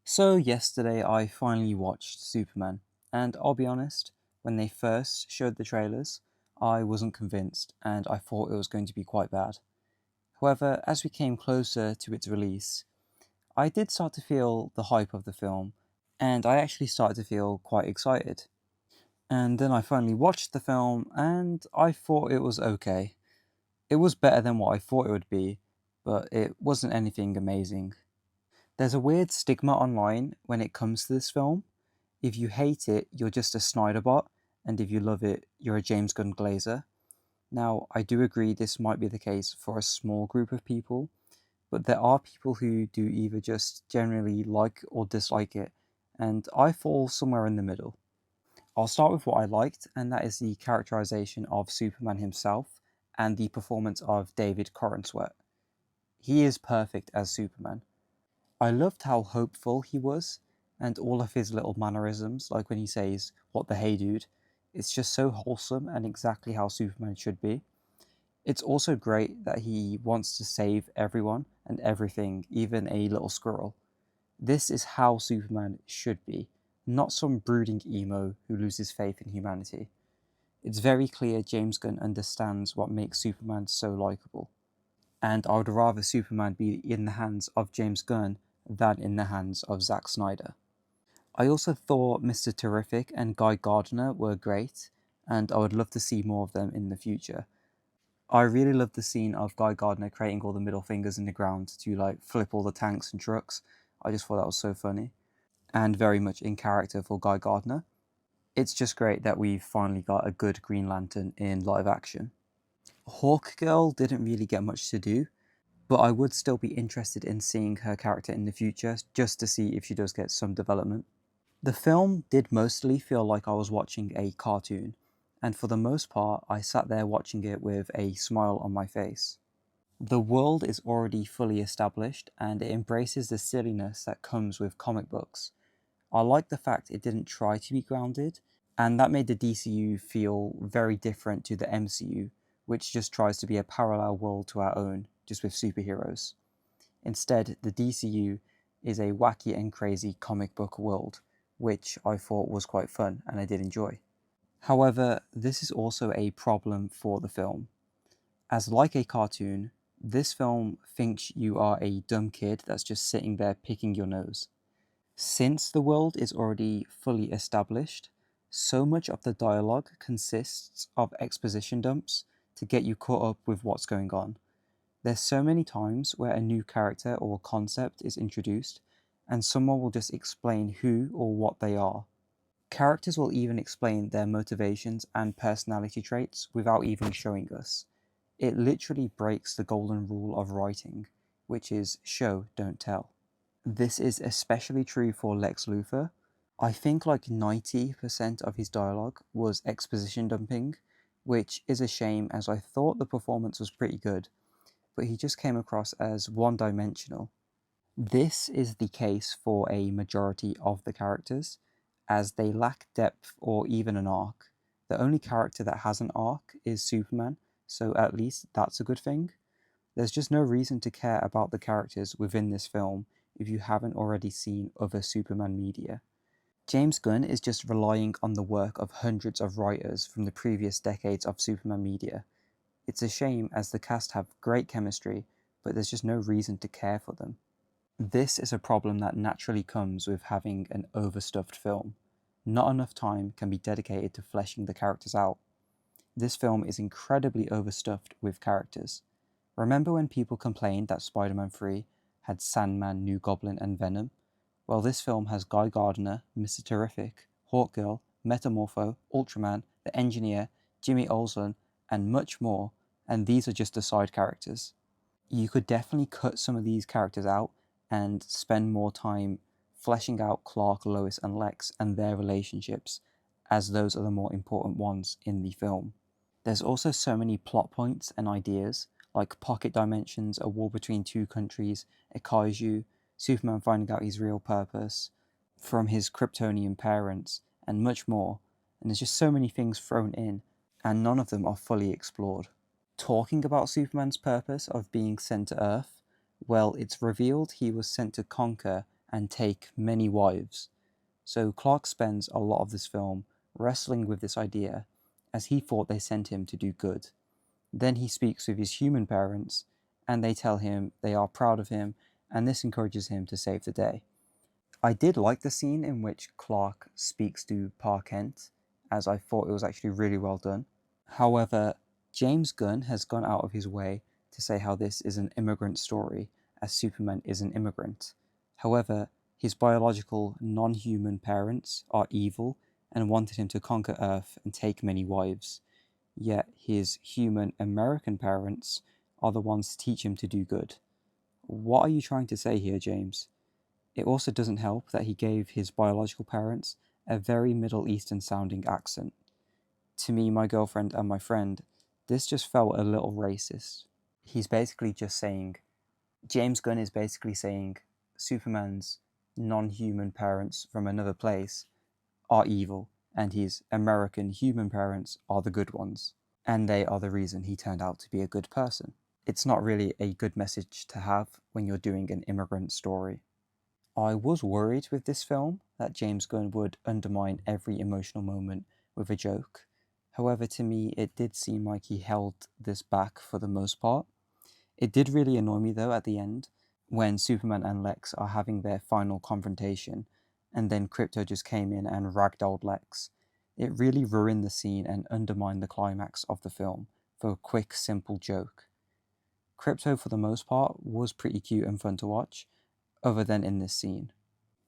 So, yesterday I finally watched Superman, and I'll be honest, when they first showed the trailers, I wasn't convinced and I thought it was going to be quite bad. However, as we came closer to its release, I did start to feel the hype of the film, and I actually started to feel quite excited. And then I finally watched the film, and I thought it was okay. It was better than what I thought it would be, but it wasn't anything amazing. There's a weird stigma online when it comes to this film. If you hate it, you're just a Snyderbot, and if you love it, you're a James Gunn glazer. Now, I do agree this might be the case for a small group of people, but there are people who do either just generally like or dislike it, and I fall somewhere in the middle. I'll start with what I liked, and that is the characterization of Superman himself and the performance of David Corenswet. He is perfect as Superman. I loved how hopeful he was, and all of his little mannerisms, like when he says, "What the hey, dude?" It's just so wholesome and exactly how Superman should be. It's also great that he wants to save everyone and everything, even a little squirrel. This is how Superman should be, not some brooding emo who loses faith in humanity. It's very clear James Gunn understands what makes Superman so likable, and I would rather Superman be in the hands of James Gunn than in the hands of Zack Snyder. I also thought Mr. Terrific and Guy Gardner were great, and I would love to see more of them in the future. I really loved the scene of Guy Gardner creating all the middle fingers in the ground to like flip all the tanks and trucks. I just thought that was so funny and very much in character for Guy Gardner. It's just great that we've finally got a good Green Lantern in live action. Hawkgirl didn't really get much to do, but I would still be interested in seeing her character in the future just to see if she does get some development. The film did mostly feel like I was watching a cartoon, and for the most part, I sat there watching it with a smile on my face. The world is already fully established and it embraces the silliness that comes with comic books. I like the fact it didn't try to be grounded, and that made the DCU feel very different to the MCU, which just tries to be a parallel world to our own, just with superheroes. Instead, the DCU is a wacky and crazy comic book world, which I thought was quite fun and I did enjoy. However, this is also a problem for the film. As like a cartoon, this film thinks you are a dumb kid that's just sitting there picking your nose. Since the world is already fully established, so much of the dialogue consists of exposition dumps to get you caught up with what's going on. There's so many times where a new character or concept is introduced, and someone will just explain who or what they are. Characters will even explain their motivations and personality traits without even showing us. It literally breaks the golden rule of writing, which is show, don't tell. This is especially true for Lex Luthor. I think like 90% of his dialogue was exposition dumping, which is a shame as I thought the performance was pretty good, but he just came across as one dimensional. This is the case for a majority of the characters, as they lack depth or even an arc. The only character that has an arc is Superman, so at least that's a good thing. There's just no reason to care about the characters within this film if you haven't already seen other Superman media. James Gunn is just relying on the work of hundreds of writers from the previous decades of Superman media. It's a shame as the cast have great chemistry, but there's just no reason to care for them. This is a problem that naturally comes with having an overstuffed film. Not enough time can be dedicated to fleshing the characters out. This film is incredibly overstuffed with characters. Remember when people complained that Spider Man 3 had Sandman, New Goblin, and Venom? Well, this film has Guy Gardner, Mr. Terrific, Hawkgirl, Metamorpho, Ultraman, the Engineer, Jimmy Olsen, and much more, and these are just the side characters. You could definitely cut some of these characters out and spend more time fleshing out Clark, Lois, and Lex and their relationships, as those are the more important ones in the film. There's also so many plot points and ideas, like pocket dimensions, a war between two countries, a kaiju, Superman finding out his real purpose from his Kryptonian parents, and much more. And there's just so many things thrown in, and none of them are fully explored. Talking about Superman's purpose of being sent to Earth, well, it's revealed he was sent to conquer and take many wives. So Clark spends a lot of this film wrestling with this idea, as he thought they sent him to do good. Then he speaks with his human parents, and they tell him they are proud of him, and this encourages him to save the day. I did like the scene in which Clark speaks to Pa Kent, as I thought it was actually really well done. However, James Gunn has gone out of his way to say how this is an immigrant story, as Superman is an immigrant. However, his biological, non-human parents are evil and wanted him to conquer Earth and take many wives. Yet his human American parents are the ones to teach him to do good. What are you trying to say here, James? It also doesn't help that he gave his biological parents a very Middle Eastern sounding accent. To me, my girlfriend, and my friend, this just felt a little racist. He's basically just saying, James Gunn is basically saying Superman's non-human parents from another place are evil, and his American human parents are the good ones, and they are the reason he turned out to be a good person. It's not really a good message to have when you're doing an immigrant story. I was worried with this film that James Gunn would undermine every emotional moment with a joke. However, to me, it did seem like he held this back for the most part. It did really annoy me though at the end, when Superman and Lex are having their final confrontation, and then Krypto just came in and ragdolled Lex. It really ruined the scene and undermined the climax of the film for a quick, simple joke. Krypto, for the most part, was pretty cute and fun to watch, other than in this scene.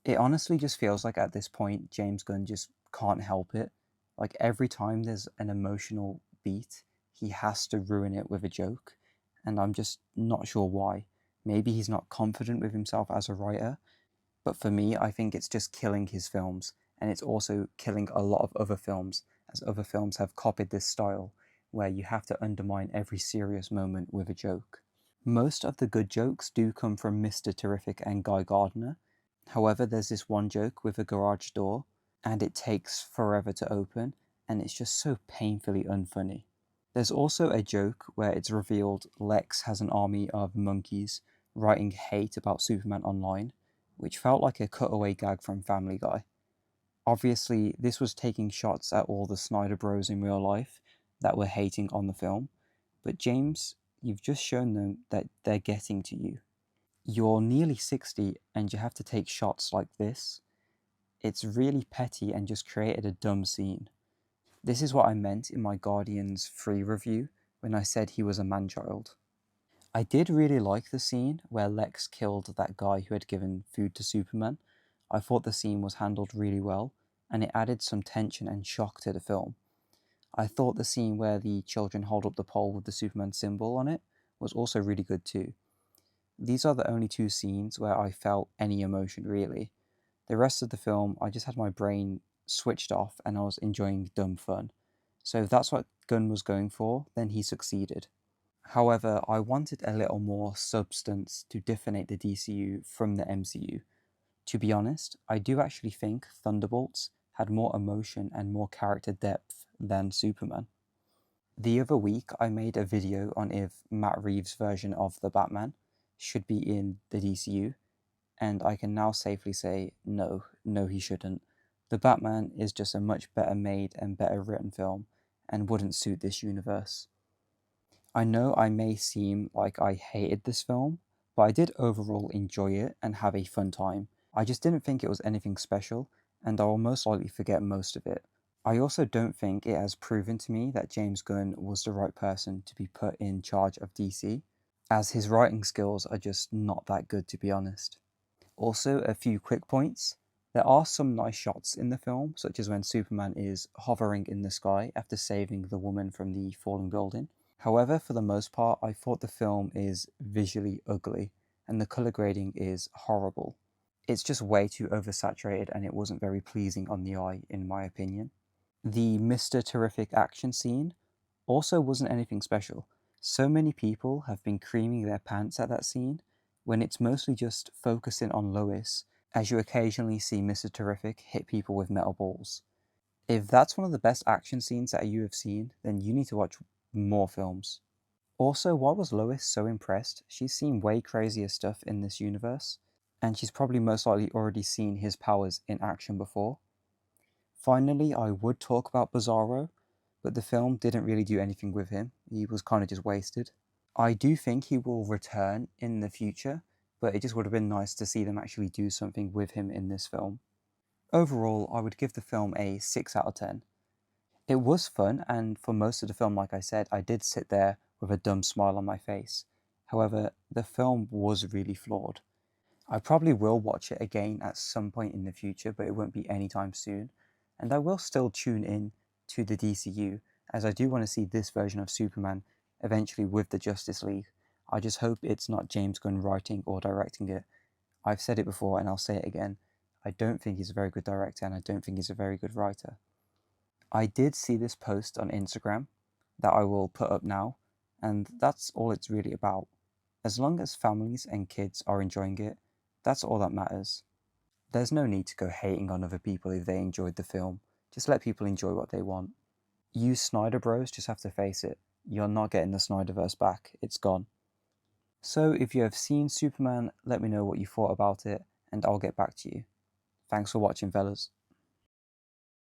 It honestly just feels like at this point, James Gunn just can't help it. Like every time there's an emotional beat, he has to ruin it with a joke, and I'm just not sure why. Maybe he's not confident with himself as a writer, but for me, I think it's just killing his films, and it's also killing a lot of other films, as other films have copied this style, where you have to undermine every serious moment with a joke. Most of the good jokes do come from Mr. Terrific and Guy Gardner. However, there's this one joke with a garage door, and it takes forever to open, and it's just so painfully unfunny. There's also a joke where it's revealed Lex has an army of monkeys writing hate about Superman online, which felt like a cutaway gag from Family Guy. Obviously, this was taking shots at all the Snyder Bros in real life that were hating on the film, but James, you've just shown them that they're getting to you. You're nearly 60 and you have to take shots like this. It's really petty and just created a dumb scene. This is what I meant in my Guardians 3 review when I said he was a man-child. I did really like the scene where Lex killed that guy who had given food to Superman. I thought the scene was handled really well, and it added some tension and shock to the film. I thought the scene where the children hold up the pole with the Superman symbol on it was also really good too. These are the only two scenes where I felt any emotion really. The rest of the film, I just had my brain switched off and I was enjoying dumb fun. So if that's what Gunn was going for, then he succeeded. However, I wanted a little more substance to differentiate the DCU from the MCU. To be honest, I do actually think Thunderbolts had more emotion and more character depth than Superman. The other week, I made a video on if Matt Reeves' version of the Batman should be in the DCU, and I can now safely say no, he shouldn't. The Batman is just a much better made and better written film, and wouldn't suit this universe. I know I may seem like I hated this film, but I did overall enjoy it and have a fun time. I just didn't think it was anything special, and I will most likely forget most of it. I also don't think it has proven to me that James Gunn was the right person to be put in charge of DC, as his writing skills are just not that good, to be honest. Also, a few quick points. There are some nice shots in the film, such as when Superman is hovering in the sky after saving the woman from the falling building. However, for the most part, I thought the film is visually ugly, and the colour grading is horrible. It's just way too oversaturated and it wasn't very pleasing on the eye, in my opinion. The Mr. Terrific action scene also wasn't anything special. So many people have been creaming their pants at that scene, when it's mostly just focusing on Lois, as you occasionally see Mr. Terrific hit people with metal balls. If that's one of the best action scenes that you have seen, then you need to watch more films. Also, why was Lois so impressed? She's seen way crazier stuff in this universe. and she's probably most likely already seen his powers in action before. Finally, I would talk about Bizarro, but the film didn't really do anything with him. He was kind of just wasted. I do think he will return in the future, but it just would have been nice to see them actually do something with him in this film. Overall, I would give the film a 6 out of 10. It was fun, and for most of the film, like I said, I did sit there with a dumb smile on my face. However, the film was really flawed. I probably will watch it again at some point in the future, but it won't be anytime soon. And I will still tune in to the DCU, as I do want to see this version of Superman eventually with the Justice League. I just hope it's not James Gunn writing or directing it. I've said it before and I'll say it again. I don't think he's a very good director and I don't think he's a very good writer. I did see this post on Instagram that I will put up now, and that's all it's really about. As long as families and kids are enjoying it, that's all that matters. There's no need to go hating on other people if they enjoyed the film. Just let people enjoy what they want. You Snyder Bros just have to face it. You're not getting the Snyderverse back. It's gone. So if you have seen Superman, let me know what you thought about it, and I'll get back to you. Thanks for watching, fellas.